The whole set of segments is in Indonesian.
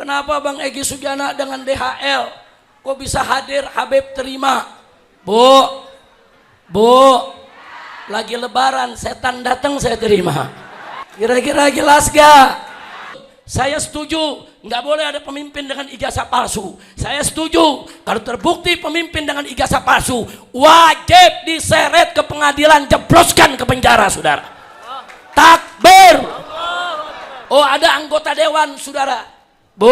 Kenapa Bang Egy Sujana dengan DHL kok bisa hadir Habib terima? Bu, lagi lebaran setan datang saya terima. Kira-kira jelas gak? Saya setuju, nggak boleh ada pemimpin dengan ijazah palsu. Saya setuju, kalau terbukti pemimpin dengan ijazah palsu, wajib diseret ke pengadilan, jebloskan ke penjara, saudara. Takbir. Oh, ada anggota dewan, saudara. Bu,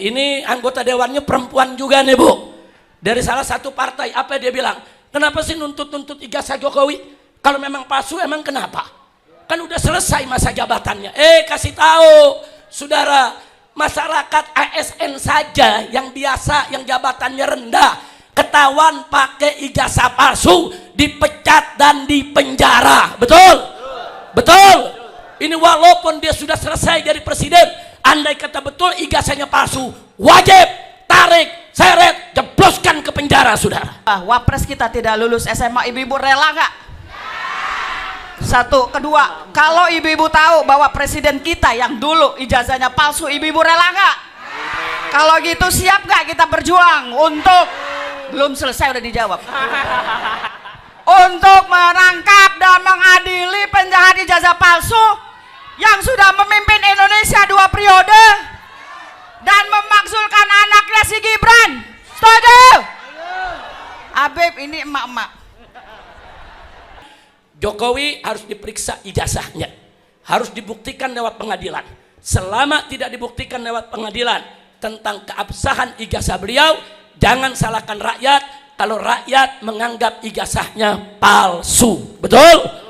ini anggota dewannya perempuan juga nih, Bu. Dari salah satu partai, apa dia bilang? Kenapa sih nuntut-nuntut ijazah Jokowi? Kalau memang palsu, emang kenapa? Kan udah selesai masa jabatannya. Kasih tahu, saudara, masyarakat ASN saja yang biasa, yang jabatannya rendah, ketahuan pakai ijazah palsu, dipecat dan dipenjara. Betul? Betul. Ini walaupun dia sudah selesai jadi presiden, andai kata betul ijazahnya palsu, wajib tarik, seret, jebloskan ke penjara, saudara. Wapres kita tidak lulus SMA, ibu-ibu rela nggak? Satu, kedua, kalau ibu-ibu tahu bahwa presiden kita yang dulu ijazahnya palsu, ibu-ibu rela nggak? Kalau gitu siap nggak kita berjuang untuk, belum selesai udah dijawab, untuk menangkap dan mengadili penjahat ijazah palsu yang sudah memimpin Indonesia 2 periode dan memakzulkan anaknya si Gibran. Setuju? Habib, ini emak-emak. Jokowi harus diperiksa ijazahnya, harus dibuktikan lewat pengadilan. Selama tidak dibuktikan lewat pengadilan tentang keabsahan ijazah beliau, jangan salahkan rakyat kalau rakyat menganggap ijazahnya palsu. Betul?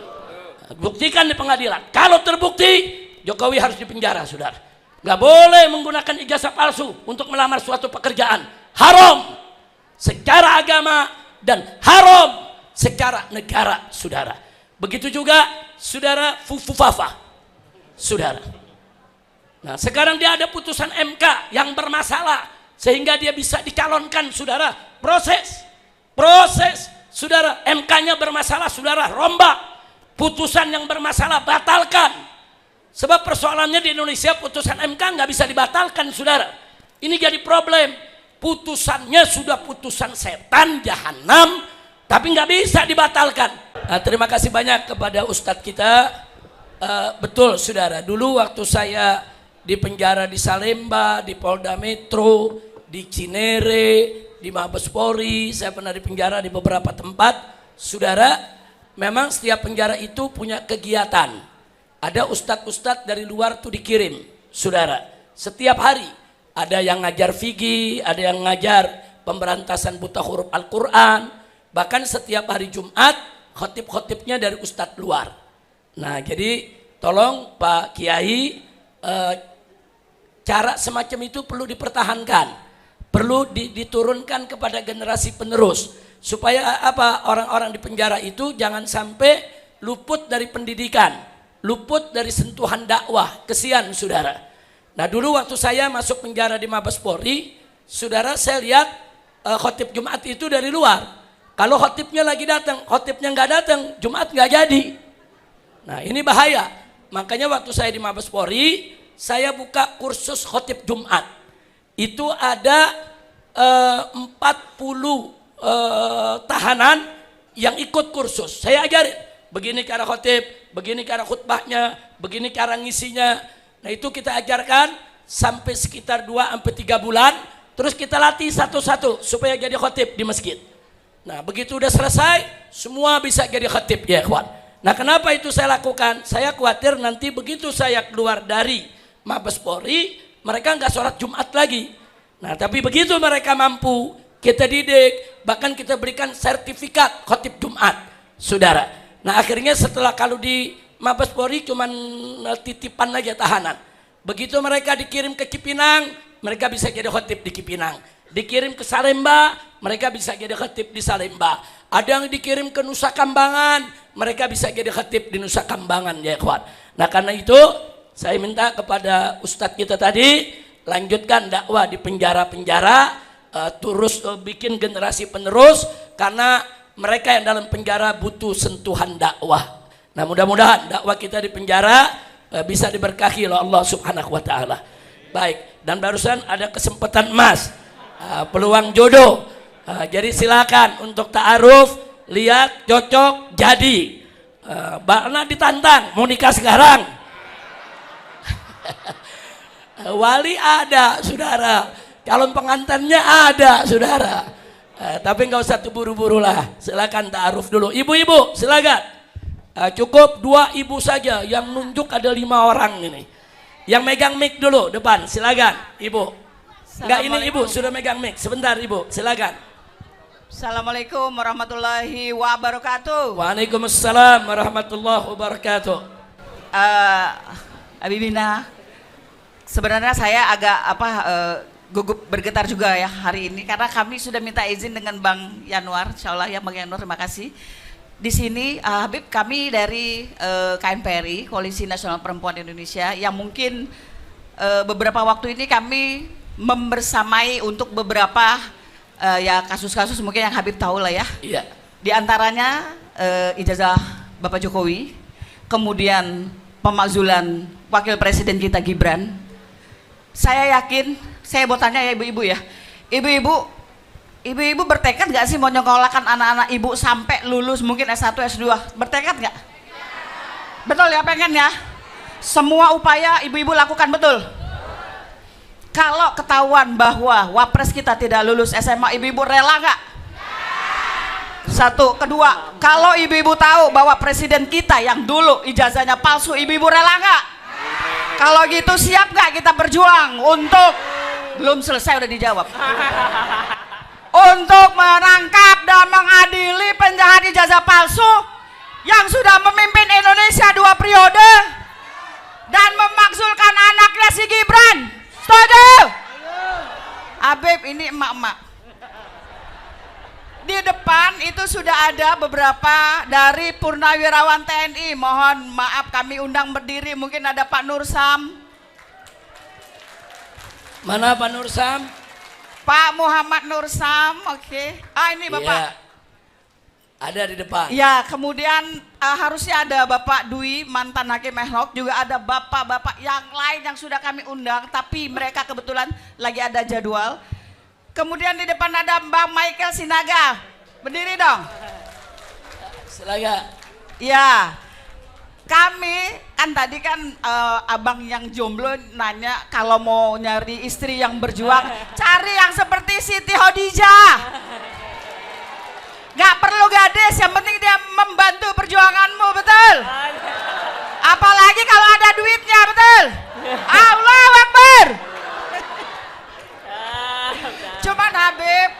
Buktikan di pengadilan. Kalau terbukti, Jokowi harus dipenjara, saudara. Nggak boleh menggunakan ijazah palsu untuk melamar suatu pekerjaan. Haram secara agama dan haram secara negara, saudara. Begitu juga saudara Fufufafa, saudara. Nah, sekarang dia ada putusan MK yang bermasalah sehingga dia bisa dicalonkan, saudara. Proses, saudara. MK-nya bermasalah, saudara. Rombak. Putusan yang bermasalah batalkan. Sebab persoalannya di Indonesia putusan MK nggak bisa dibatalkan, saudara. Ini jadi problem. Putusannya sudah putusan setan, jahanam, tapi nggak bisa dibatalkan. Nah, terima kasih banyak kepada Ustadz kita. Betul, saudara. Dulu waktu saya di penjara di Salemba, di Polda Metro, di Cinere, di Mabes Polri, saya pernah di penjara di beberapa tempat, saudara. Memang setiap penjara itu punya kegiatan. Ada ustadz-ustadz dari luar tuh dikirim, saudara. Setiap hari ada yang ngajar fikih, ada yang ngajar pemberantasan buta huruf Al-Quran. Bahkan setiap hari Jumat khotib-khotibnya dari ustadz luar. Nah, jadi tolong Pak Kiai, cara semacam itu perlu dipertahankan, perlu diturunkan kepada generasi penerus. Supaya apa, orang-orang di penjara itu jangan sampai luput dari pendidikan, luput dari sentuhan dakwah. Kesian, saudara. Nah, dulu waktu saya masuk penjara di Mabes Polri, saudara, saya lihat khotib Jumat itu dari luar. Kalau khotibnya lagi datang, khotibnya nggak datang, Jumat nggak jadi. Nah, ini bahaya. Makanya waktu saya di Mabes Polri, saya buka kursus khotib Jumat. Itu ada 40 tahanan yang ikut kursus. Saya ajarin begini cara khotib, begini cara khutbahnya, begini cara ngisinya. Nah, itu kita ajarkan sampai sekitar 2-3 bulan. Terus kita latih satu-satu supaya jadi khotib di masjid. Nah, begitu udah selesai, semua bisa jadi khatib, ya ikhwan. Nah, kenapa itu saya lakukan? Saya khawatir nanti begitu saya keluar dari Mabes Polri, mereka nggak sholat Jumat lagi. Nah, tapi begitu mereka mampu, kita didik, bahkan kita berikan sertifikat khatib Jumat, saudara. Nah, akhirnya setelah kalau di Mabes Polri cuman titipan aja tahanan. Begitu mereka dikirim ke Cipinang, mereka bisa jadi khatib di Cipinang. Dikirim ke Salemba, mereka bisa jadi khatib di Salemba. Ada yang dikirim ke Nusa Kambangan, mereka bisa jadi khatib di Nusa Kambangan, ya ikhwan. Nah, karena itu saya minta kepada ustadz kita tadi, lanjutkan dakwah di penjara-penjara, terus bikin generasi penerus, karena mereka yang dalam penjara butuh sentuhan dakwah. Nah, mudah-mudahan dakwah kita di penjara bisa diberkahi oleh Allah Subhanahu wa taala. Baik, dan barusan ada kesempatan emas, peluang jodoh. Jadi silakan untuk ta'aruf, lihat cocok jadi. Mbak ditantang, mau nikah sekarang? Wali ada, saudara. Calon pengantinnya ada, saudara. Tapi nggak usah buru-buru lah. Silakan ta'aruf dulu. Ibu-ibu, silakan. Cukup 2 ibu saja. Yang nunjuk ada 5 orang ini. Yang megang mic dulu depan, silakan, ibu. Enggak, ini ibu sudah megang mic. Sebentar, ibu, silakan. Assalamualaikum warahmatullahi wabarakatuh. Waalaikumsalam warahmatullahi wabarakatuh. Habibina, sebenarnya saya agak gugup bergetar juga ya hari ini karena kami sudah minta izin dengan Bang Yanuar, insya Allah ya Bang Yanuar, terima kasih. Di sini Habib, kami dari KNPRI, Koalisi Nasional Perempuan Indonesia, yang mungkin beberapa waktu ini kami membersamai untuk beberapa ya kasus-kasus mungkin yang Habib tahu lah ya. Iya. Di antaranya ijazah Bapak Jokowi, kemudian pemakzulan Wakil Presiden kita Gibran. Saya yakin, saya mau tanya ya ibu-ibu ya, ibu-ibu bertekad nggak sih mau nyekolahkan anak-anak ibu sampai lulus mungkin S1, S2? Bertekad nggak? Betul ya, pengen ya? Semua upaya ibu-ibu lakukan, betul? Kalau ketahuan bahwa wapres kita tidak lulus SMA, ibu-ibu rela nggak? Satu. Kedua, kalau ibu-ibu tahu bahwa presiden kita yang dulu ijazahnya palsu, ibu-ibu rela nggak? Kalau gitu siap nggak kita berjuang untuk, belum selesai udah dijawab, untuk menangkap dan mengadili penjahat ijazah palsu yang sudah memimpin Indonesia 2 periode dan memakzulkan anaknya si Gibran. Setuju? Habib, ini emak-emak. Di depan itu sudah ada beberapa dari purnawirawan TNI. Mohon maaf kami undang berdiri, mungkin ada Pak Nursam. Mana Pak Nursam? Pak Muhammad Nursam, oke. Ini Bapak. Ya, ada di depan. Ya, kemudian harusnya ada Bapak Dwi, mantan Hakim Ehlok, juga ada bapak-bapak yang lain yang sudah kami undang, tapi mereka kebetulan lagi ada jadwal. Kemudian di depan ada Mbak Michael Sinaga, berdiri dong. Silakan. Ya, kami kan tadi kan abang yang jomblo nanya kalau mau nyari istri yang berjuang, cari yang seperti Siti Khadijah. Gak perlu gadis, yang penting dia membantu perjuanganmu, betul? Apalagi kalau ada duitnya, betul? Allahu Akbar. Cuman Habib,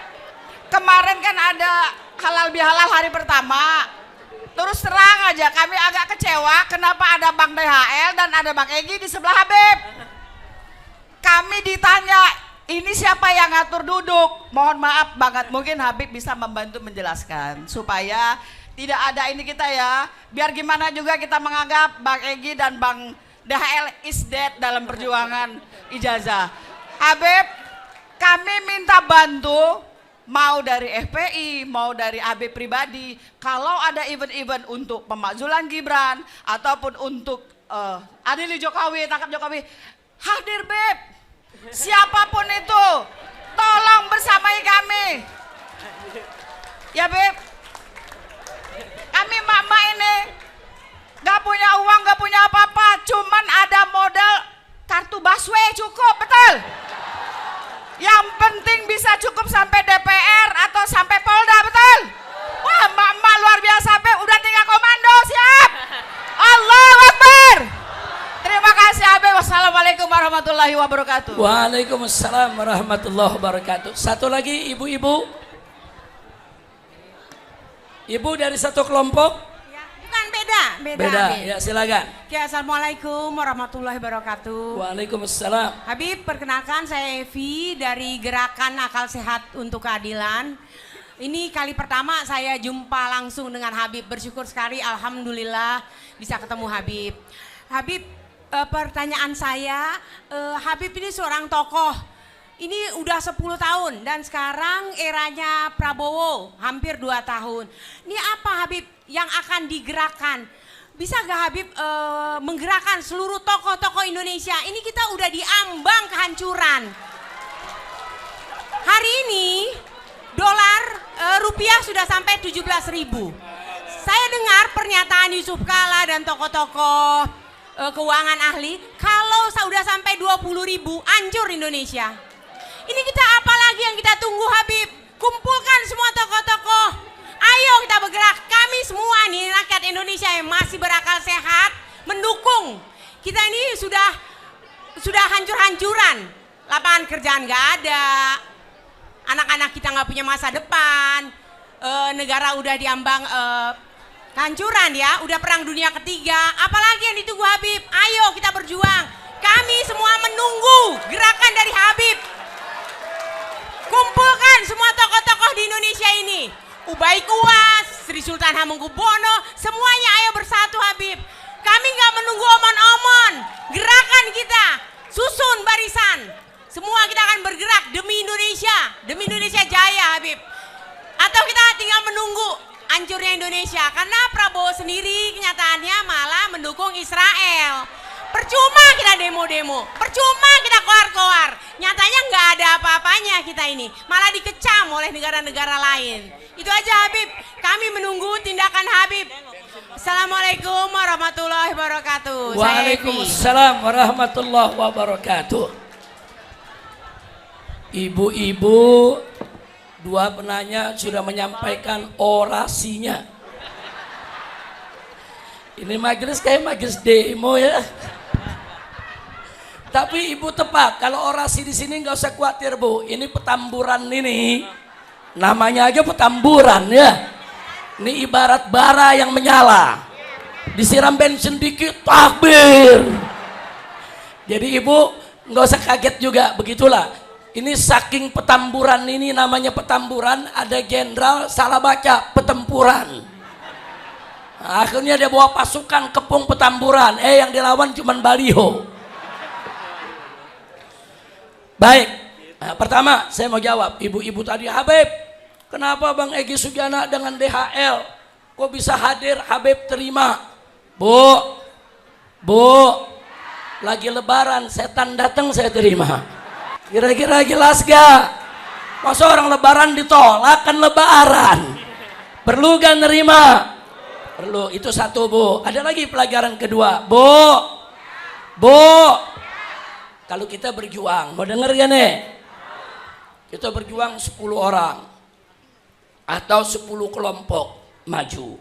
kemarin kan ada halal bihalal hari pertama. Terus terang aja kami agak kecewa kenapa ada Bang DHL dan ada Bang Egy di sebelah Habib. Kami ditanya, ini siapa yang ngatur duduk? Mohon maaf banget, mungkin Habib bisa membantu menjelaskan supaya tidak ada ini kita ya. Biar gimana juga kita menganggap Bang Egy dan Bang DHL is dead dalam perjuangan ijazah. Habib, kami minta bantu, mau dari FPI, mau dari AB pribadi, kalau ada event-event untuk pemakzulan Gibran ataupun untuk adili Jokowi, tangkap Jokowi, hadir Beb. Siapapun itu, tolong bersamai kami. Ya Beb, kami mak-mak ini gak punya uang, gak punya apa-apa, cuman ada modal kartu busway cukup, betul? Yang penting bisa cukup sampai DPR atau sampai Polda, betul? Wah, mak-mak luar biasa, Beb. Udah tinggal komando, siap? Allahu Akbar. Terima kasih, Habib. Wassalamualaikum warahmatullahi wabarakatuh. Waalaikumsalam warahmatullahi wabarakatuh. Satu lagi, ibu-ibu. Ibu dari satu kelompok. Bukan, beda. Beda, ya silakan. Oke, assalamualaikum warahmatullahi wabarakatuh. Waalaikumsalam. Habib, perkenalkan saya Evi dari Gerakan Akal Sehat untuk Keadilan. Ini kali pertama saya jumpa langsung dengan Habib. Bersyukur sekali, alhamdulillah bisa ketemu Habib. Habib, pertanyaan saya, Habib ini seorang tokoh. Ini udah 10 tahun dan sekarang eranya Prabowo hampir 2 tahun. Ini apa Habib yang akan digerakkan bisa gak Habib menggerakkan seluruh tokoh-tokoh Indonesia? Ini kita udah diambang kehancuran. Hari ini dolar rupiah sudah sampai 17.000. Saya dengar pernyataan Yusuf Kala dan tokoh-tokoh keuangan ahli, kalau sudah sampai 20.000 hancur Indonesia. Ini kita apalagi yang kita tunggu Habib? Kumpulkan semua tokoh-tokoh. Ayo kita bergerak. Kami semua nih rakyat Indonesia yang masih berakal sehat mendukung. Kita ini sudah hancur-hancuran. Lapangan kerjaan nggak ada. Anak-anak kita nggak punya masa depan. Negara udah diambang kehancuran ya. Udah perang dunia ketiga. Apalagi yang ditunggu Habib? Ayo kita berjuang. Kami semua menunggu gerakan dari Habib. Kumpulkan semua tokoh-tokoh di Indonesia ini. Ubaid Uwas, Sri Sultan Hamengkubuwono, semuanya ayo bersatu Habib. Kami nggak menunggu omon-omon. Gerakan kita, susun barisan. Semua kita akan bergerak demi Indonesia jaya Habib. Atau kita tinggal menunggu hancurnya Indonesia. Karena Prabowo sendiri kenyataannya malah mendukung Israel. Percuma kita demo-demo, percuma kita koar-koar. Nyatanya nggak ada apa-apanya kita ini. Malah dikecam oleh negara-negara lain. Itu aja Habib, kami menunggu tindakan Habib. Assalamualaikum warahmatullahi wabarakatuh. Waalaikumsalam warahmatullahi wabarakatuh. Ibu-ibu, dua penanya sudah menyampaikan orasinya. Ini majelis kayak majelis demo ya. Tapi ibu tepat, kalau orasi di sini nggak usah khawatir bu. Ini petamburan ini, namanya aja petamburan ya. Ini ibarat bara yang menyala, disiram bensin dikit, takbir. Jadi ibu nggak usah kaget juga, begitulah. Ini saking petamburan ini, namanya petamburan, ada jenderal salah baca petempuran. Nah, akhirnya dia bawa pasukan kepung petamburan, yang dilawan cuman baliho. Baik, nah, pertama saya mau jawab ibu-ibu tadi, Habib, kenapa Bang Egy Sujana dengan DHL kok bisa hadir? Habib terima. Bu, lagi lebaran setan datang saya terima. Kira-kira jelas gak? Masa orang lebaran ditolak, kan lebaran. Perlu gak nerima? Perlu, itu satu bu. Ada lagi pelajaran kedua. Bu, kalau kita berjuang, mau denger gak nih? Kita berjuang 10 orang atau 10 kelompok maju.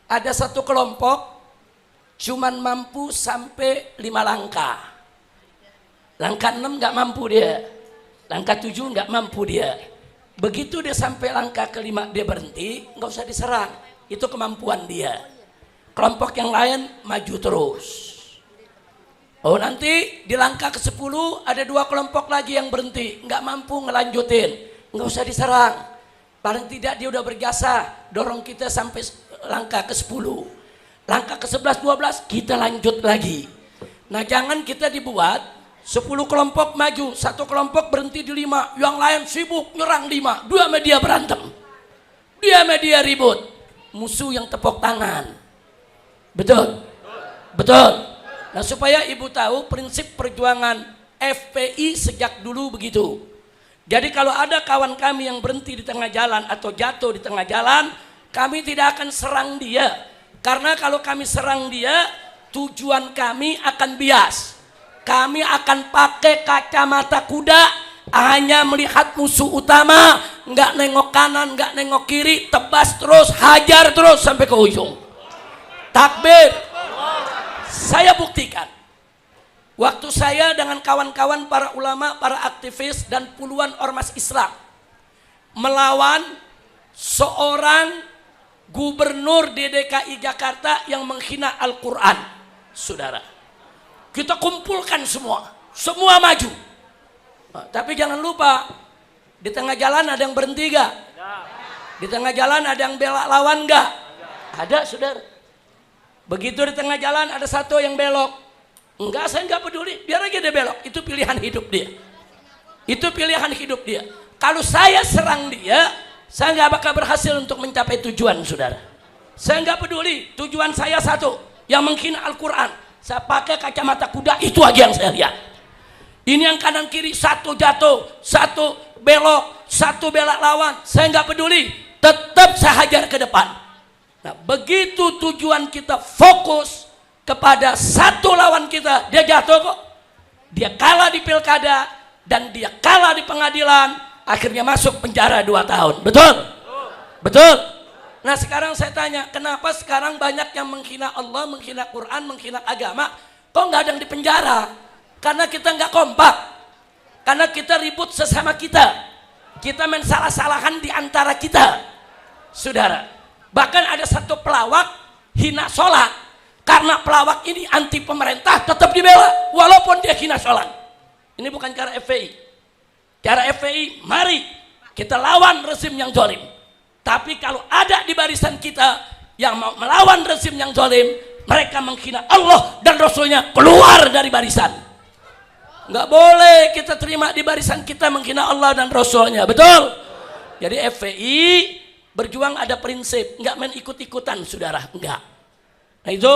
Ada satu kelompok cuman mampu sampai 5 langkah. Langkah 6 gak mampu dia. Langkah 7 gak mampu dia. Begitu dia sampai langkah ke-5 dia berhenti, gak usah diserang. Itu kemampuan dia. Kelompok yang lain maju terus. Oh nanti di langkah ke-10 ada 2 kelompok lagi yang berhenti, nggak mampu ngelanjutin, nggak usah diserang. Paling tidak dia udah berjasa dorong kita sampai langkah ke-10. Langkah ke-11, 12 kita lanjut lagi. Nah jangan kita dibuat 10 kelompok maju, 1 kelompok berhenti di 5, yang lain sibuk nyerang 5, 2 media berantem, dia media ribut, musuh yang tepuk tangan. Betul? Nah supaya ibu tahu prinsip perjuangan FPI sejak dulu begitu. Jadi kalau ada kawan kami yang berhenti di tengah jalan atau jatuh di tengah jalan, kami tidak akan serang dia. Karena kalau kami serang dia, tujuan kami akan bias. Kami akan pakai kacamata kuda, hanya melihat musuh utama, nggak nengok kanan, nggak nengok kiri, tebas terus, hajar terus sampai ke ujung. Takbir. Saya buktikan, waktu saya dengan kawan-kawan para ulama, para aktivis dan puluhan ormas Islam melawan seorang gubernur di DKI Jakarta yang menghina Al-Quran, saudara. Kita kumpulkan semua maju. Nah, tapi jangan lupa, di tengah jalan ada yang berhenti gak? Di tengah jalan ada yang bela lawan gak? Ada, saudara. Begitu di tengah jalan ada satu yang belok, enggak, saya enggak peduli, biar aja dia belok, itu pilihan hidup dia. Itu pilihan hidup dia. Kalau saya serang dia, saya enggak bakal berhasil untuk mencapai tujuan, saudara. Saya nggak peduli, tujuan saya satu, yang menghina Al-Quran. Saya pakai kacamata kuda, itu aja yang saya lihat. Ini yang kanan kiri, satu jatuh, satu belok, satu belak lawan. Saya nggak peduli, tetap saya hajar ke depan. Nah, begitu tujuan kita fokus kepada satu lawan kita, dia jatuh kok. Dia kalah di pilkada dan dia kalah di pengadilan, akhirnya masuk penjara 2 tahun. Betul? Betul? Nah, sekarang saya tanya, kenapa sekarang banyak yang menghina Allah, menghina Quran, menghina agama, kok nggak ada yang di penjara? Karena kita nggak kompak, karena kita ribut sesama kita main salah-salahan di antara kita, saudara. Bahkan ada satu pelawak hina sholat, karena pelawak ini anti pemerintah tetap dibela, walaupun dia hina sholat. Ini bukan cara FPI. Cara FPI, mari kita lawan rezim yang zalim. Tapi kalau ada di barisan kita yang mau melawan rezim yang zalim, mereka menghina Allah dan Rasulnya, keluar dari barisan. Nggak boleh kita terima di barisan kita menghina Allah dan Rasulnya, betul? Jadi FPI berjuang ada prinsip, nggak main ikut-ikutan, saudara, enggak. Nah, itu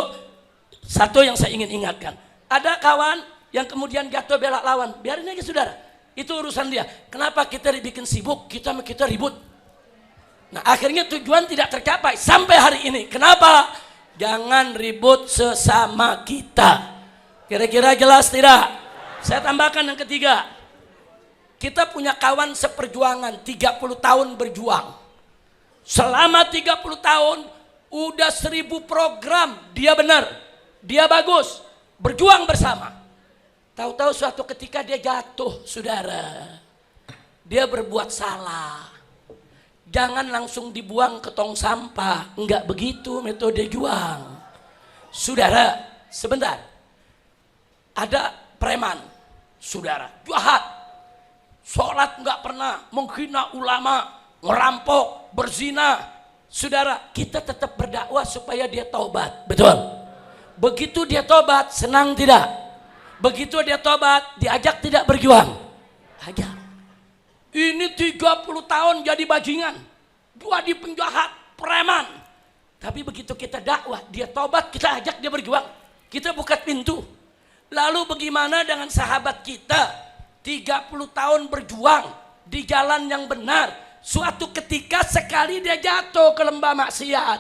satu yang saya ingin ingatkan. Ada kawan yang kemudian jatuh belak lawan, biarin aja, saudara, itu urusan dia. Kenapa kita dibikin sibuk, kita ribut? Nah, akhirnya tujuan tidak tercapai sampai hari ini. Kenapa? Jangan ribut sesama kita. Kira-kira jelas tidak? Saya tambahkan yang ketiga, kita punya kawan seperjuangan 30 tahun berjuang. Selama 30 tahun udah 1000 program, dia benar, dia bagus, berjuang bersama. Tahu-tahu suatu ketika dia jatuh, saudara, dia berbuat salah. Jangan langsung dibuang ke tong sampah, enggak begitu metode juang. Saudara, sebentar, ada preman, saudara, jahat, sholat nggak pernah, menghina ulama, ngerampok, berzina. Saudara, kita tetap berdakwah supaya dia taubat, betul? Begitu dia taubat, senang tidak? Begitu dia taubat, diajak tidak berjuang? Ajak. Ini 30 tahun jadi bajingan, jadi penjahat, preman. Tapi begitu kita dakwah, dia taubat, kita ajak dia berjuang, kita buka pintu. Lalu bagaimana dengan sahabat kita 30 tahun berjuang di jalan yang benar, suatu ketika sekali dia jatuh ke lembah maksiat,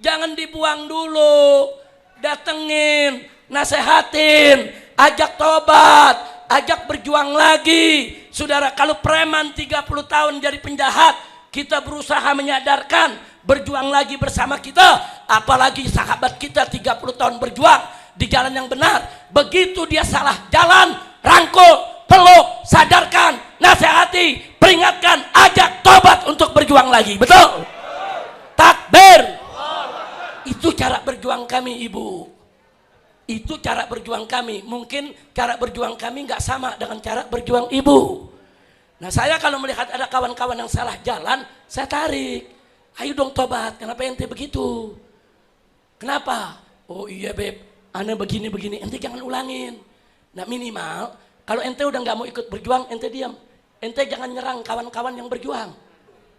jangan dibuang dulu, datengin, nasehatin, ajak tobat, ajak berjuang lagi. Saudara, kalau preman 30 tahun jadi penjahat, kita berusaha menyadarkan, berjuang lagi bersama kita, apalagi sahabat kita 30 tahun berjuang di jalan yang benar. Begitu dia salah jalan, rangkul, peluk, sadarkan, nasihati, peringatkan, ajak tobat untuk berjuang lagi, betul? Takbir. Itu cara berjuang kami, ibu. Itu cara berjuang kami. Mungkin cara berjuang kami nggak sama dengan cara berjuang ibu. Nah, saya kalau melihat ada kawan-kawan yang salah jalan, saya tarik, ayo dong tobat, kenapa ente begitu? Kenapa? Oh iya beb, ane begini, ente jangan ulangin. Nah, minimal kalau ente udah nggak mau ikut berjuang, ente diam. Ente jangan nyerang kawan-kawan yang berjuang.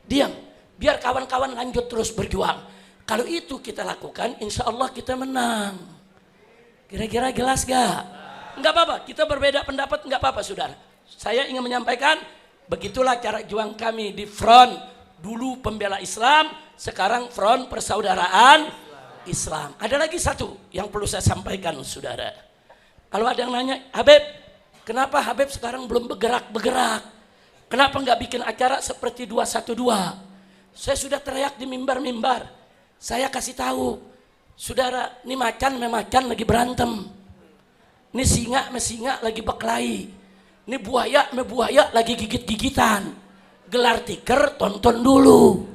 Diam, biar kawan-kawan lanjut terus berjuang. Kalau itu kita lakukan, insya Allah kita menang. Kira-kira jelas gak? Nggak apa-apa, kita berbeda pendapat, nggak apa-apa, saudara. Saya ingin menyampaikan, begitulah cara juang kami di front. Dulu pembela Islam, sekarang front persaudaraan Islam. Ada lagi satu yang perlu saya sampaikan, saudara. Kalau ada yang nanya, Habib, kenapa Habib sekarang belum bergerak-bergerak? Kenapa nggak bikin acara seperti 212? Saya sudah teriak di mimbar-mimbar. Saya kasih tahu, saudara, ini macan lagi berantem. Ini singa lagi berkelahi. Ini buaya lagi gigit-gigitan. Gelar tiker, tonton dulu.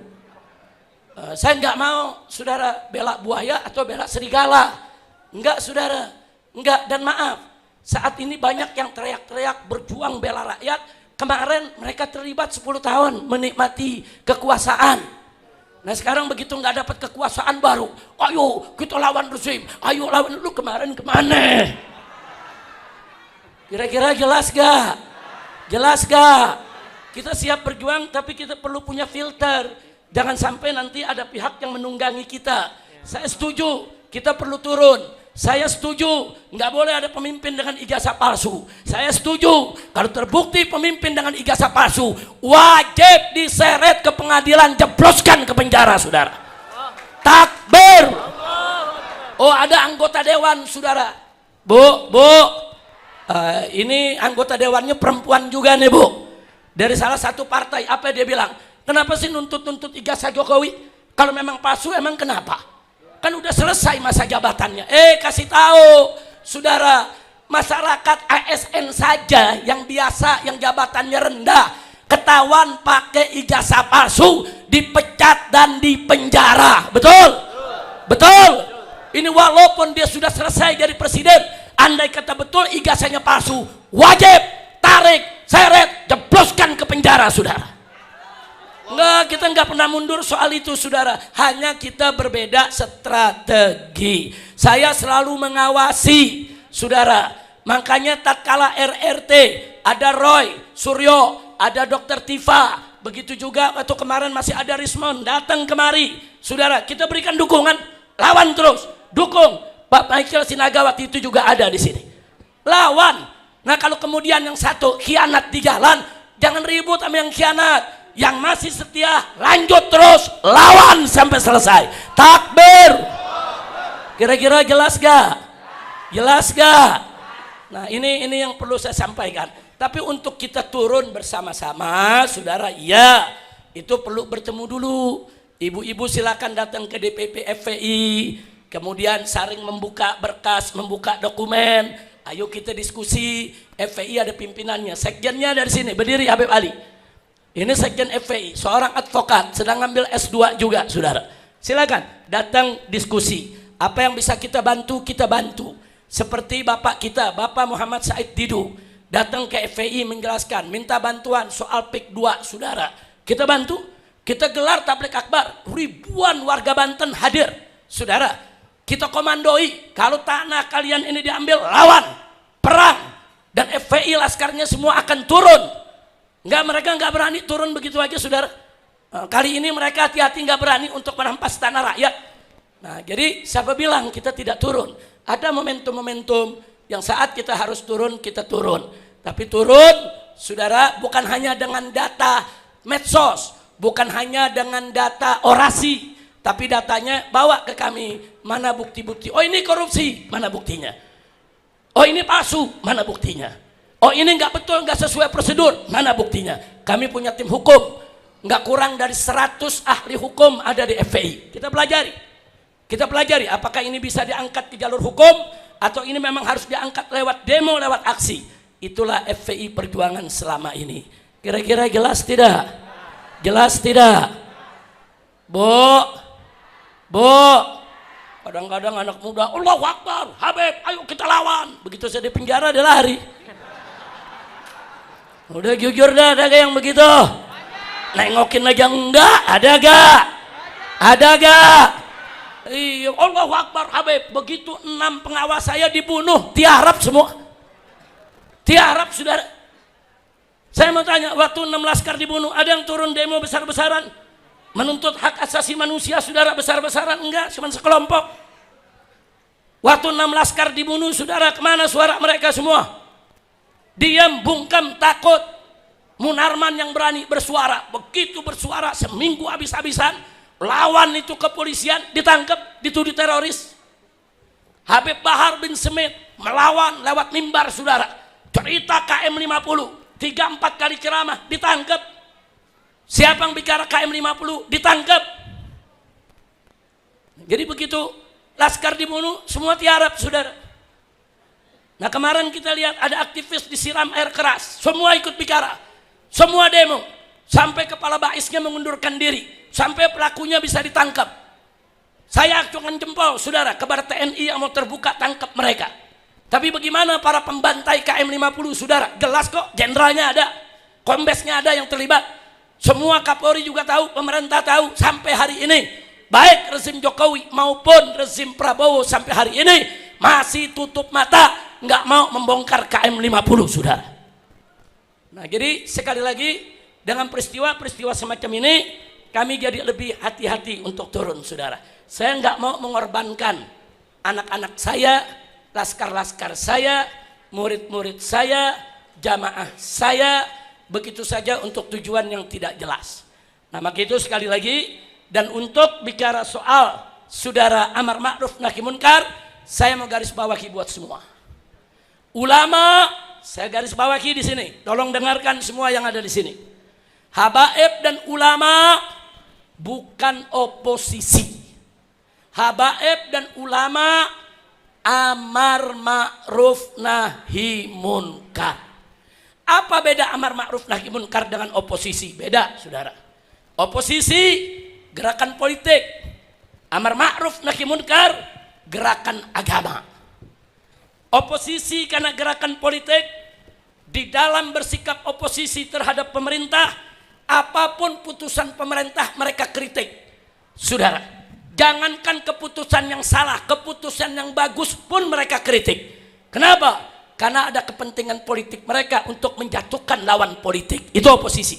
Saya nggak mau, saudara, bela buaya atau bela serigala. Enggak, saudara. Enggak, dan maaf. Saat ini banyak yang teriak-teriak berjuang bela rakyat. Kemarin mereka terlibat 10 tahun menikmati kekuasaan. Nah, sekarang begitu nggak dapat kekuasaan baru, ayo kita lawan rezim, ayo lawan. Lu kemarin kemana? Kira-kira jelas gak? Jelas gak? Kita siap berjuang, tapi kita perlu punya filter. Jangan sampai nanti ada pihak yang menunggangi kita. Saya setuju, kita perlu turun. Saya setuju, nggak boleh ada pemimpin dengan ijazah palsu. Saya setuju, kalau terbukti pemimpin dengan ijazah palsu, wajib diseret ke pengadilan, jebloskan ke penjara, saudara. Takbir. Oh, ada anggota dewan, saudara. Bu, ini anggota dewannya perempuan juga nih, Bu. Dari salah satu partai, apa dia bilang? Kenapa sih nuntut-nuntut ijazah Jokowi? Kalau memang palsu, emang kenapa? Kan udah selesai masa jabatannya. Kasih tahu, saudara, masyarakat ASN saja yang biasa, yang jabatannya rendah, ketahuan pakai ijazah palsu, dipecat dan dipenjara. Betul? Betul? Ini walaupun dia sudah selesai jadi presiden, andai kata betul ijazahnya palsu, wajib tarik, seret, jebloskan ke penjara, saudara. Enggak, kita enggak pernah mundur soal itu, saudara. Hanya kita berbeda strategi. Saya selalu mengawasi, saudara. Makanya tatkala RRT, ada Roy, Suryo, ada Dr. Tifa, begitu juga waktu kemarin masih ada Rismon datang kemari. Saudara, kita berikan dukungan, lawan terus, dukung. Pak Michael Sinaga waktu itu juga ada di sini. Lawan. Nah, kalau kemudian yang satu khianat di jalan, jangan ribut sama yang khianat. Yang masih setia, lanjut terus, lawan sampai selesai. Takbir. Kira-kira jelas gak? Jelas gak? Nah, ini yang perlu saya sampaikan. Tapi untuk kita turun bersama-sama, saudara, iya, itu perlu bertemu dulu. Ibu-ibu silakan datang ke DPP FPI, kemudian saling membuka berkas, membuka dokumen. Ayo kita diskusi. FPI ada pimpinannya, sekjennya dari sini, berdiri Habib Ali. Ini sekjen FPI, seorang advokat, sedang ngambil S2 juga, saudara. Silakan datang diskusi. Apa yang bisa kita bantu, kita bantu. Seperti Bapak kita, Bapak Muhammad Said Didu, datang ke FPI menjelaskan, minta bantuan soal PIK 2, saudara. Kita bantu, kita gelar tablik akbar, ribuan warga Banten hadir, saudara. Kita komandoi, kalau tanah kalian ini diambil, lawan, perang. Dan FPI laskarnya semua akan turun. Mereka nggak berani turun begitu aja, saudara. Kali ini mereka hati-hati nggak berani untuk merampas tanah rakyat. Nah, jadi siapa bilang kita tidak turun? Ada momentum-momentum yang saat kita harus turun, kita turun. Tapi turun, saudara, bukan hanya dengan data medsos, bukan hanya dengan data orasi, tapi datanya bawa ke kami. Mana bukti-bukti? Oh, ini korupsi, mana buktinya? Oh, ini palsu, mana buktinya? Oh, ini nggak betul, nggak sesuai prosedur, mana buktinya? Kami punya tim hukum, nggak kurang dari 100 ahli hukum ada di FPI. Kita pelajari apakah ini bisa diangkat di jalur hukum atau ini memang harus diangkat lewat demo, lewat aksi. Itulah FPI perjuangan selama ini. Kira-kira jelas tidak? Jelas tidak? Bu, kadang-kadang anak muda, Allahu Akbar, Habib, ayo kita lawan. Begitu saya di penjara dia lari. Udah jujur dah, ada gak yang begitu? Nengokin aja enggak, ada gak? Ada gak? Iya, Allahu Akbar, Habib. Begitu 6 pengawas saya dibunuh, tiarap semua. Tiarap, saudara. Saya mau tanya, waktu 6 laskar dibunuh, ada yang turun demo besar-besaran? Menuntut hak asasi manusia, saudara, besar-besaran? Enggak, cuma sekelompok. Waktu 6 laskar dibunuh, saudara, kemana suara mereka semua? Diam, bungkam, takut. Munarman yang berani bersuara, begitu bersuara seminggu habis-habisan, lawan itu kepolisian, ditangkap, dituduh teroris. Habib Bahar bin Smith melawan lewat mimbar, saudara, cerita KM 50, 3-4 kali ceramah, ditangkap. Siapa yang bicara KM 50, ditangkap. Jadi begitu laskar dibunuh, semua tiarap, saudara. Nah, kemarin kita lihat ada aktivis disiram air keras, semua ikut bicara, semua demo, sampai kepala baisnya mengundurkan diri, sampai pelakunya bisa ditangkap. Saya acungkan jempol, saudara, kepada TNI yang mau terbuka tangkap mereka. Tapi bagaimana para pembantai KM 50, saudara? Jelas kok, jenderalnya ada, kombesnya ada yang terlibat. Semua Kapolri juga tahu, pemerintah tahu, sampai hari ini, baik rezim Jokowi maupun rezim Prabowo sampai hari ini masih tutup mata, nggak mau membongkar KM 50, saudara. Nah, jadi sekali lagi dengan peristiwa-peristiwa semacam ini, kami jadi lebih hati-hati untuk turun, saudara. Saya nggak mau mengorbankan anak-anak saya, laskar-laskar saya, murid-murid saya, jamaah saya, begitu saja untuk tujuan yang tidak jelas. Nah, maka itu sekali lagi, dan untuk bicara soal saudara amar ma'ruf nahi munkar, saya mau garis bawahi buat semua. Ulama, saya garis bawahi di sini. Tolong dengarkan semua yang ada di sini. Habaib dan ulama bukan oposisi. Habaib dan ulama amar ma'ruf nahi munkar. Apa beda amar ma'ruf nahi munkar dengan oposisi? Beda, saudara. Oposisi gerakan politik, amar ma'ruf nahi munkar gerakan agama. Oposisi karena gerakan politik, di dalam bersikap oposisi terhadap pemerintah, apapun putusan pemerintah mereka kritik. Saudara, jangankan keputusan yang salah, keputusan yang bagus pun mereka kritik. Kenapa? Karena ada kepentingan politik mereka untuk menjatuhkan lawan politik. Itu oposisi.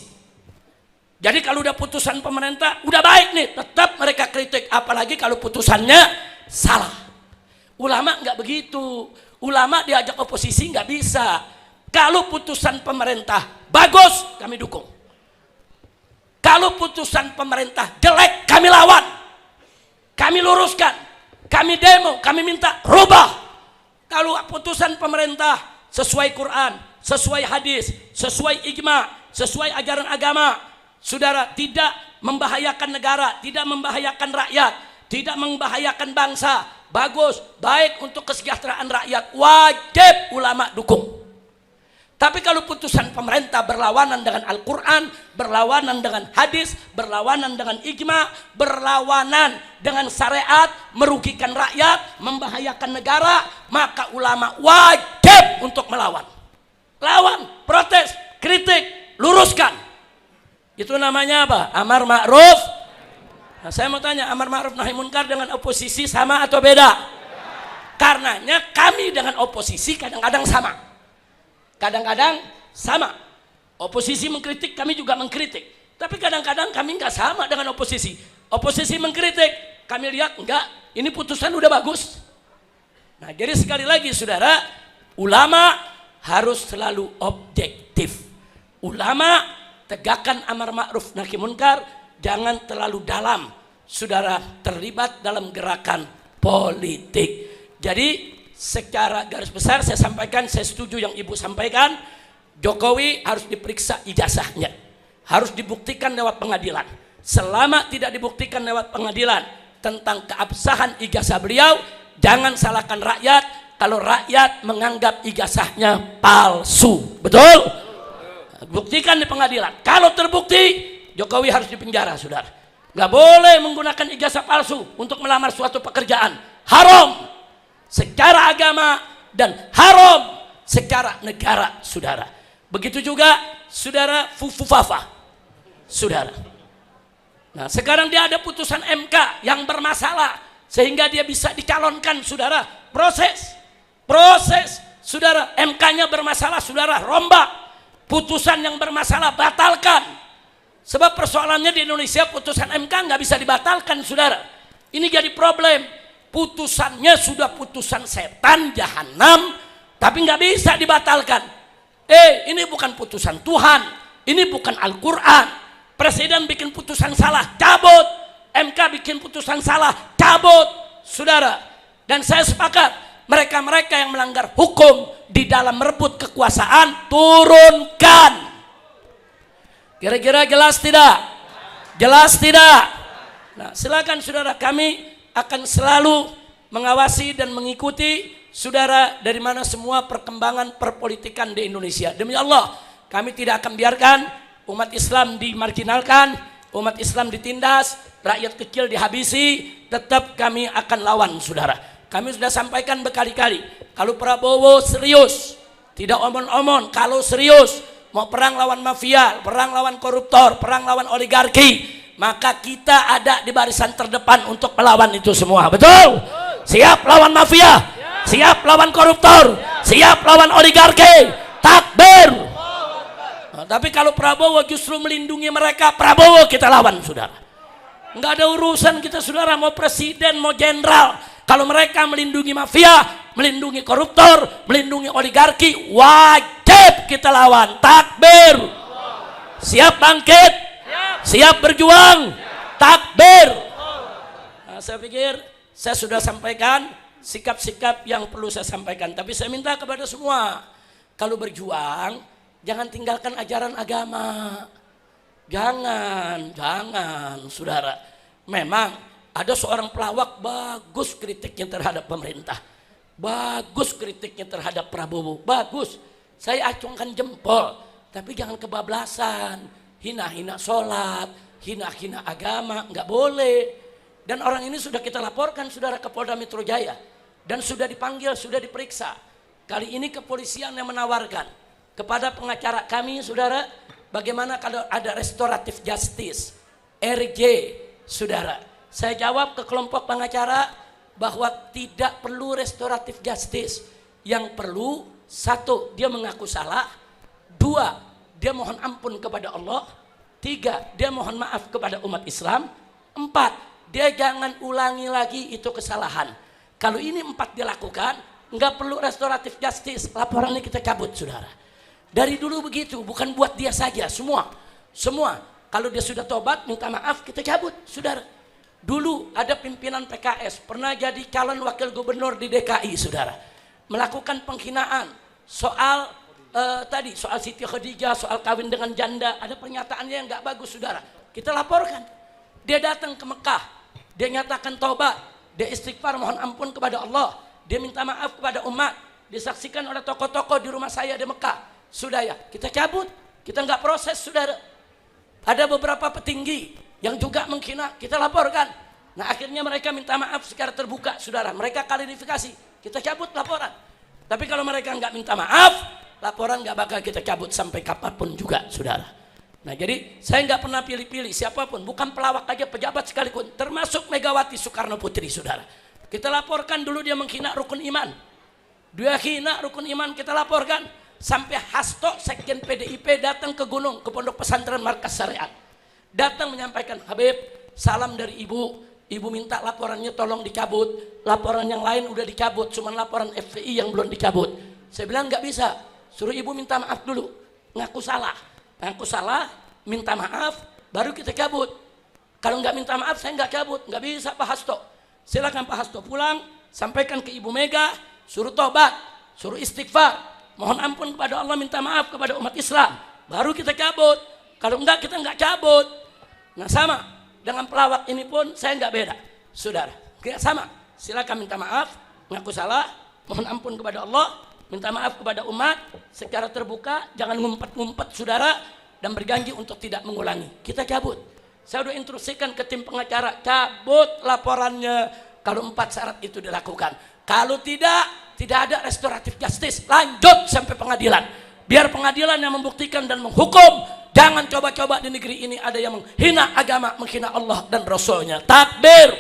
Jadi kalau udah putusan pemerintah, udah baik nih, tetap mereka kritik. Apalagi kalau putusannya salah. Ulama nggak begitu. Ulama diajak oposisi nggak bisa. Kalau putusan pemerintah bagus, kami dukung. Kalau putusan pemerintah jelek, kami lawan. Kami luruskan. Kami demo, kami minta rubah. Kalau putusan pemerintah sesuai Quran, sesuai hadis, sesuai ijma, sesuai ajaran agama, saudara, tidak membahayakan negara, tidak membahayakan rakyat, tidak membahayakan bangsa, bagus, baik untuk kesejahteraan rakyat, wajib ulama dukung. Tapi kalau putusan pemerintah berlawanan dengan Al-Quran, berlawanan dengan hadis, berlawanan dengan ijma, berlawanan dengan syariat, merugikan rakyat, membahayakan negara, maka ulama wajib untuk melawan. Lawan, protes, kritik, luruskan. Itu namanya apa? Amar ma'ruf. Nah, saya mau tanya, amar ma'ruf nahi munkar dengan oposisi sama atau beda? Karenanya kami dengan oposisi kadang-kadang sama. Kadang-kadang sama. Oposisi mengkritik, kami juga mengkritik. Tapi kadang-kadang kami nggak sama dengan oposisi. Oposisi mengkritik, kami lihat enggak, ini putusan udah bagus. Nah, jadi sekali lagi saudara, ulama harus selalu objektif. Ulama tegakkan amar ma'ruf nahi munkar, jangan terlalu dalam saudara terlibat dalam gerakan politik. Jadi secara garis besar saya sampaikan, saya setuju yang Ibu sampaikan, Jokowi harus diperiksa ijazahnya, harus dibuktikan lewat pengadilan. Selama tidak dibuktikan lewat pengadilan tentang keabsahan ijazah beliau, jangan salahkan rakyat kalau rakyat menganggap ijazahnya palsu. Betul? Buktikan di pengadilan. Kalau terbukti, Jokowi harus dipenjara, saudara. Nggak boleh menggunakan ijazah palsu untuk melamar suatu pekerjaan. Haram secara agama dan haram secara negara, saudara. Begitu juga saudara Fufufafa, saudara. Nah, sekarang dia ada putusan MK yang bermasalah sehingga dia bisa dicalonkan, saudara. Proses, saudara, MK-nya bermasalah, saudara, rombak. Putusan yang bermasalah batalkan. Sebab persoalannya di Indonesia putusan MK nggak bisa dibatalkan, saudara. Ini jadi problem. Putusannya sudah putusan setan, jahanam, tapi nggak bisa dibatalkan. Ini bukan putusan Tuhan, ini bukan Al-Quran. Presiden bikin putusan salah, cabut. MK bikin putusan salah, cabut, saudara. Dan saya sepakat, mereka-mereka yang melanggar hukum di dalam merebut kekuasaan, turunkan. Kira-kira jelas tidak? Jelas tidak? Nah, silakan saudara, kami akan selalu mengawasi dan mengikuti saudara dari mana semua perkembangan perpolitikan di Indonesia. Demi Allah, kami tidak akan biarkan umat Islam dimarginalkan, umat Islam ditindas, rakyat kecil dihabisi. Tetap kami akan lawan, saudara. Kami sudah sampaikan berkali-kali, kalau Prabowo serius, tidak omon-omon, kalau serius mau perang lawan mafia, perang lawan koruptor, perang lawan oligarki, maka kita ada di barisan terdepan untuk melawan itu semua. Betul? Siap lawan mafia, siap lawan koruptor, siap lawan oligarki. Takbir. Tapi kalau Prabowo justru melindungi mereka, Prabowo kita lawan, saudara. Nggak ada urusan kita, saudara, mau presiden, mau jenderal. Kalau mereka melindungi mafia, melindungi koruptor, melindungi oligarki, wajib kita lawan. Takbir. Siap bangkit? Siap berjuang? Takbir. Nah, saya pikir saya sudah sampaikan sikap-sikap yang perlu saya sampaikan. Tapi saya minta kepada semua, kalau berjuang, jangan tinggalkan ajaran agama. Jangan, saudara. Memang ada seorang pelawak bagus kritiknya terhadap pemerintah. Bagus kritiknya terhadap Prabowo. Bagus. Saya acungkan jempol. Tapi jangan kebablasan. Hina-hina sholat, hina-hina agama. Nggak boleh. Dan orang ini sudah kita laporkan, saudara, ke Polda Metro Jaya. Dan sudah dipanggil, sudah diperiksa. Kali ini kepolisian yang menawarkan kepada pengacara kami, saudara, bagaimana kalau ada restoratif justice, RJ, saudara. Saya jawab ke kelompok pengacara bahwa tidak perlu restoratif justice. Yang perlu, satu, dia mengaku salah. Dua, dia mohon ampun kepada Allah. Tiga, dia mohon maaf kepada umat Islam. Empat, dia jangan ulangi lagi itu kesalahan. Kalau ini empat dilakukan, nggak perlu restoratif justice, laporannya kita cabut, saudara. Dari dulu begitu, bukan buat dia saja, semua. Kalau dia sudah tobat, minta maaf, kita cabut, saudara. Dulu ada pimpinan PKS, pernah jadi calon wakil gubernur di DKI, saudara. Melakukan penghinaan soal soal Siti Khadijah, soal kawin dengan janda, ada pernyataannya yang nggak bagus, saudara. Kita laporkan. Dia datang ke Mekah, dia nyatakan taubat, dia istighfar mohon ampun kepada Allah, dia minta maaf kepada umat, disaksikan oleh tokoh-tokoh di rumah saya di Mekah. Sudah ya, kita cabut, kita nggak proses, saudara. Ada beberapa petinggi yang juga menghina, kita laporkan. Nah akhirnya mereka minta maaf secara terbuka, saudara. Mereka klarifikasi, kita cabut laporan. Tapi kalau mereka nggak minta maaf, laporan nggak bakal kita cabut sampai kapanpun juga, saudara. Nah jadi saya nggak pernah pilih-pilih siapapun, bukan pelawak aja, pejabat sekalipun, termasuk Megawati Soekarno Putri, saudara. Kita laporkan dulu dia menghina rukun iman. Dia hina rukun iman, kita laporkan. Sampai Hasto, sekjen PDIP, datang ke gunung, ke pondok pesantren Markas Syariat. Datang menyampaikan, Habib, salam dari ibu. Ibu minta laporannya tolong dicabut. Laporan yang lain udah dicabut, cuma laporan FPI yang belum dicabut. Saya bilang nggak bisa, suruh ibu minta maaf dulu. Ngaku salah, minta maaf, baru kita cabut. Kalau nggak minta maaf, saya nggak cabut. Nggak bisa Pak Hasto. Silakan Pak Hasto pulang, sampaikan ke Ibu Mega, suruh tobat, suruh istighfar, mohon ampun kepada Allah, minta maaf kepada umat Islam. Baru kita cabut. Kalau enggak, kita nggak cabut. Nah sama, dengan pelawak ini pun saya nggak beda. Saudara, kita sama. Silakan minta maaf, ngaku salah, mohon ampun kepada Allah, minta maaf kepada umat secara terbuka, jangan ngumpet-ngumpet, saudara, dan berjanji untuk tidak mengulangi. Kita cabut. Saya sudah instruksikan ke tim pengacara, cabut laporannya kalau 4 syarat itu dilakukan. Kalau tidak ada restoratif justice, lanjut sampai pengadilan. Biar pengadilan yang membuktikan dan menghukum. Jangan coba-coba di negeri ini ada yang menghina agama, menghina Allah dan Rasulnya. Takbir.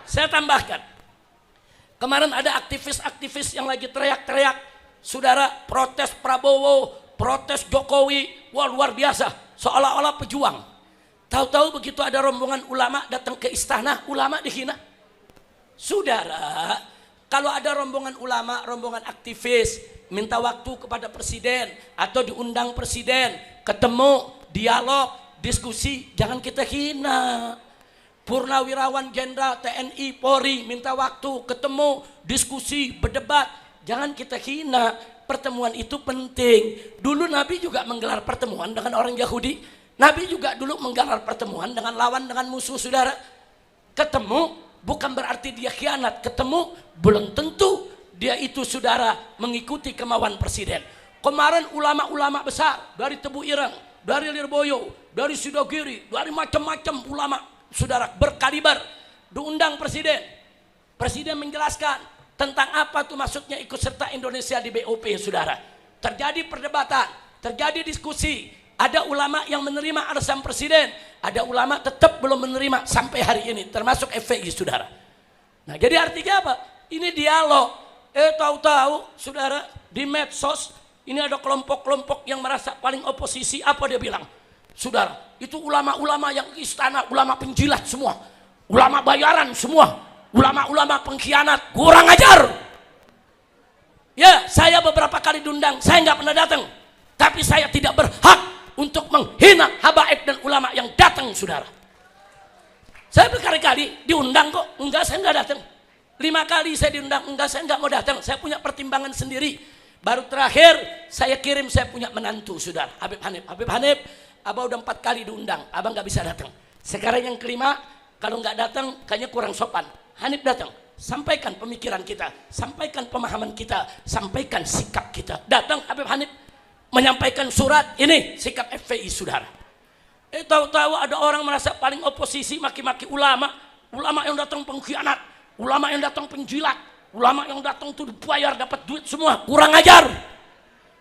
Saya tambahkan, kemarin ada aktivis-aktivis yang lagi teriak-teriak, saudara, protes Prabowo, protes Jokowi, wah luar biasa, seolah-olah pejuang. Tahu-tahu begitu ada rombongan ulama datang ke istana, ulama dihina. Saudara, kalau ada rombongan ulama, rombongan aktivis, minta waktu kepada presiden atau diundang presiden, ketemu, dialog, diskusi, jangan kita hina. Purnawirawan Jenderal TNI Polri minta waktu, ketemu, diskusi, berdebat, jangan kita hina. Pertemuan itu penting. Dulu Nabi juga menggelar pertemuan dengan orang Yahudi. Nabi juga dulu menggelar pertemuan dengan lawan, dengan musuh, saudara. Ketemu bukan berarti dia khianat. Ketemu belum tentu dia itu, saudara, mengikuti kemauan presiden. Kemarin ulama-ulama besar dari Tebu Ireng, dari Lirboyo, dari Sidogiri, dari macam-macam ulama, saudara, berkaliber diundang presiden. Presiden menjelaskan tentang apa tuh maksudnya ikut serta Indonesia di BOP, saudara. Terjadi perdebatan, terjadi diskusi. Ada ulama yang menerima arahan presiden, ada ulama tetap belum menerima sampai hari ini, termasuk FPI, saudara. Nah jadi artinya apa? Ini dialog. Tahu-tahu, saudara, di medsos Ini ada kelompok-kelompok yang merasa paling oposisi. Apa dia bilang? Saudara, itu ulama-ulama yang istana, ulama penjilat semua. Ulama bayaran semua. Ulama-ulama pengkhianat. Kurang ajar. Ya, saya beberapa kali diundang. Saya nggak pernah datang. Tapi saya tidak berhak untuk menghina habaib dan ulama yang datang, saudara. Saya berkali-kali diundang kok. Enggak, saya nggak datang. 5 kali saya diundang. Enggak, saya nggak mau datang. Saya punya pertimbangan sendiri. Baru terakhir saya kirim, saya punya menantu, saudara, Habib Hanif. Habib Hanif, abang udah 4 kali diundang, abang nggak bisa datang. Sekarang yang kelima, kalau nggak datang kayaknya kurang sopan. Hanif datang, sampaikan pemikiran kita, sampaikan pemahaman kita, sampaikan sikap kita. Datang Habib Hanif menyampaikan surat, ini sikap FPI, saudara. Tahu-tahu ada orang merasa paling oposisi, maki-maki ulama, ulama yang datang pengkhianat, ulama yang datang penjilat. Ulama yang datang tuh dibayar dapat duit semua. Kurang ajar.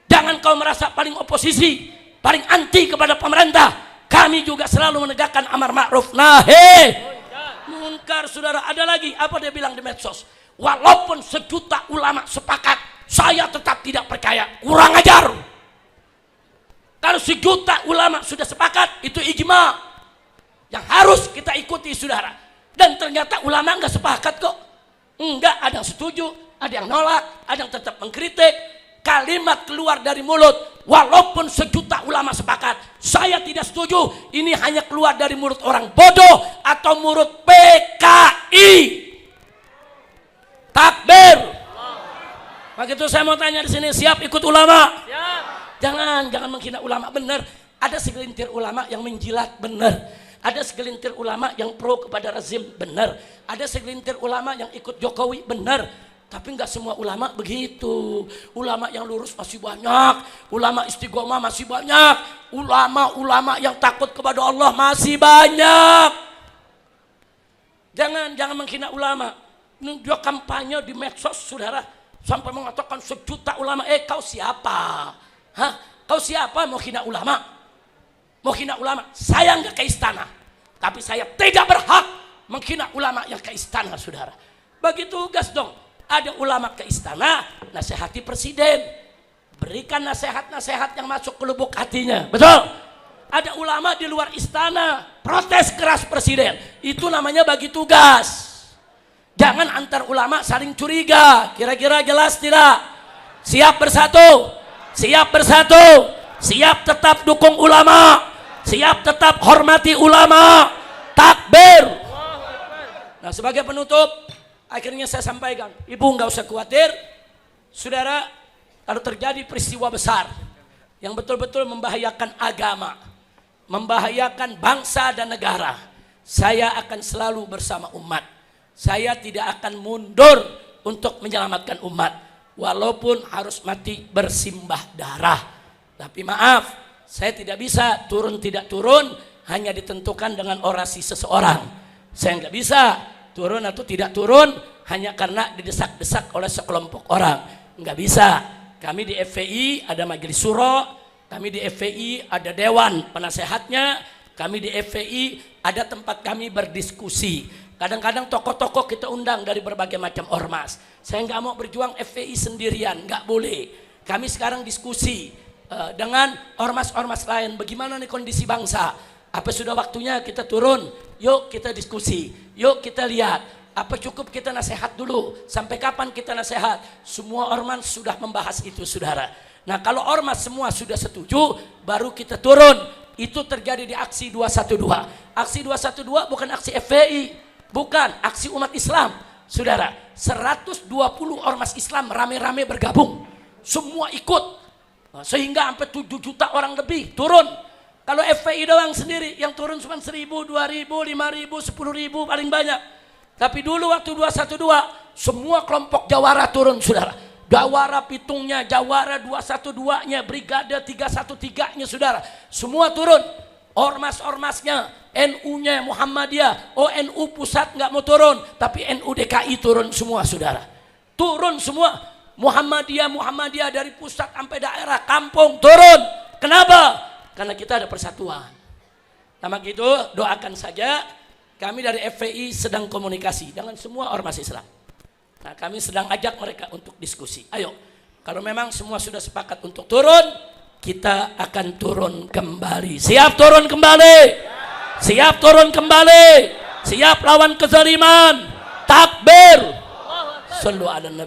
Jangan kau merasa paling oposisi, paling anti kepada pemerintah. Kami juga selalu menegakkan amar ma'ruf nahi munkar, saudara. Ada lagi, apa dia bilang di medsos? Walaupun 1 juta ulama sepakat, saya tetap tidak percaya. Kurang ajar. Kalau 1 juta ulama sudah sepakat, itu ijma yang harus kita ikuti, saudara. Dan ternyata ulama nggak sepakat kok. Enggak, ada yang setuju, ada yang nolak, ada yang tetap mengkritik. Kalimat keluar dari mulut, walaupun 1 juta ulama sepakat, saya tidak setuju. Ini hanya keluar dari mulut orang bodoh atau mulut PKI. Takbir. Begitu saya mau tanya di sini, siap ikut ulama? Siap. Jangan menghina ulama, benar. Ada segelintir ulama yang menjilat, benar. Ada segelintir ulama yang pro kepada rezim, benar. Ada segelintir ulama yang ikut Jokowi, benar. Tapi nggak semua ulama begitu. Ulama yang lurus masih banyak. Ulama istiqomah masih banyak. Ulama-ulama yang takut kepada Allah masih banyak. Jangan menghina ulama. Dia kampanye di medsos, saudara, sampai mengatakan 1 juta ulama. Kau siapa? Hah? Kau siapa mau hina ulama? Mau hina ulama? Saya nggak ke istana, tapi saya tidak berhak menghina ulama yang ke istana, saudara. Bagi tugas dong. Ada ulama ke istana, nasihati presiden, berikan nasihat-nasihat yang masuk ke lubuk hatinya. Betul? Ada ulama di luar istana, protes keras presiden. Itu namanya bagi tugas. Jangan antar ulama saling curiga. Kira-kira jelas tidak? Siap bersatu, siap bersatu, siap tetap dukung ulama. Siap tetap hormati ulama. Takbir. Nah, sebagai penutup, akhirnya saya sampaikan, ibu nggak usah khawatir, saudara. Kalau terjadi peristiwa besar yang betul-betul membahayakan agama, membahayakan bangsa dan negara, saya akan selalu bersama umat. Saya tidak akan mundur untuk menyelamatkan umat, walaupun harus mati bersimbah darah. Tapi maaf, saya tidak bisa turun tidak turun hanya ditentukan dengan orasi seseorang. Saya nggak bisa turun atau tidak turun hanya karena didesak-desak oleh sekelompok orang. Nggak bisa. Kami di FPI ada majelis syuro, kami di FPI ada dewan penasehatnya, kami di FPI ada tempat kami berdiskusi. Kadang-kadang tokoh-tokoh kita undang dari berbagai macam ormas. Saya nggak mau berjuang FPI sendirian, nggak boleh. Kami sekarang diskusi dengan ormas-ormas lain, bagaimana nih kondisi bangsa, apa sudah waktunya kita turun, yuk kita diskusi, yuk kita lihat, apa cukup kita nasihat dulu, sampai kapan kita nasihat. Semua ormas sudah membahas itu, saudara. Nah, kalau ormas semua sudah setuju, baru kita turun. Itu terjadi di aksi 212. Aksi 212 bukan aksi FPI, bukan aksi umat Islam, saudara. 120 ormas Islam rame-rame bergabung, semua ikut. Sehingga sampai 7 juta orang lebih turun. Kalau FPI doang sendiri yang turun cuma 1.000, 2.000, 5.000, 10.000 paling banyak. Tapi dulu waktu 212 semua kelompok Jawara turun, saudara. Jawara Pitungnya, Jawara 212-nya, Brigade 313-nya, saudara. Semua turun. Ormas-ormasnya, NU-nya, Muhammadiyah, NU pusat nggak mau turun, tapi NU DKI turun semua, saudara. Turun semua. Muhammadiyah dari pusat sampai daerah, kampung turun. Kenapa? Karena kita ada persatuan. Nah, begitu doakan saja. Kami dari FPI sedang komunikasi dengan semua ormas Islam. Nah, kami sedang ajak mereka untuk diskusi. Ayo, Kalau memang semua sudah sepakat untuk turun, kita akan turun kembali. Siap turun kembali? Siap turun kembali? Siap lawan kezaliman? Takbir! Sallu ala Nabi.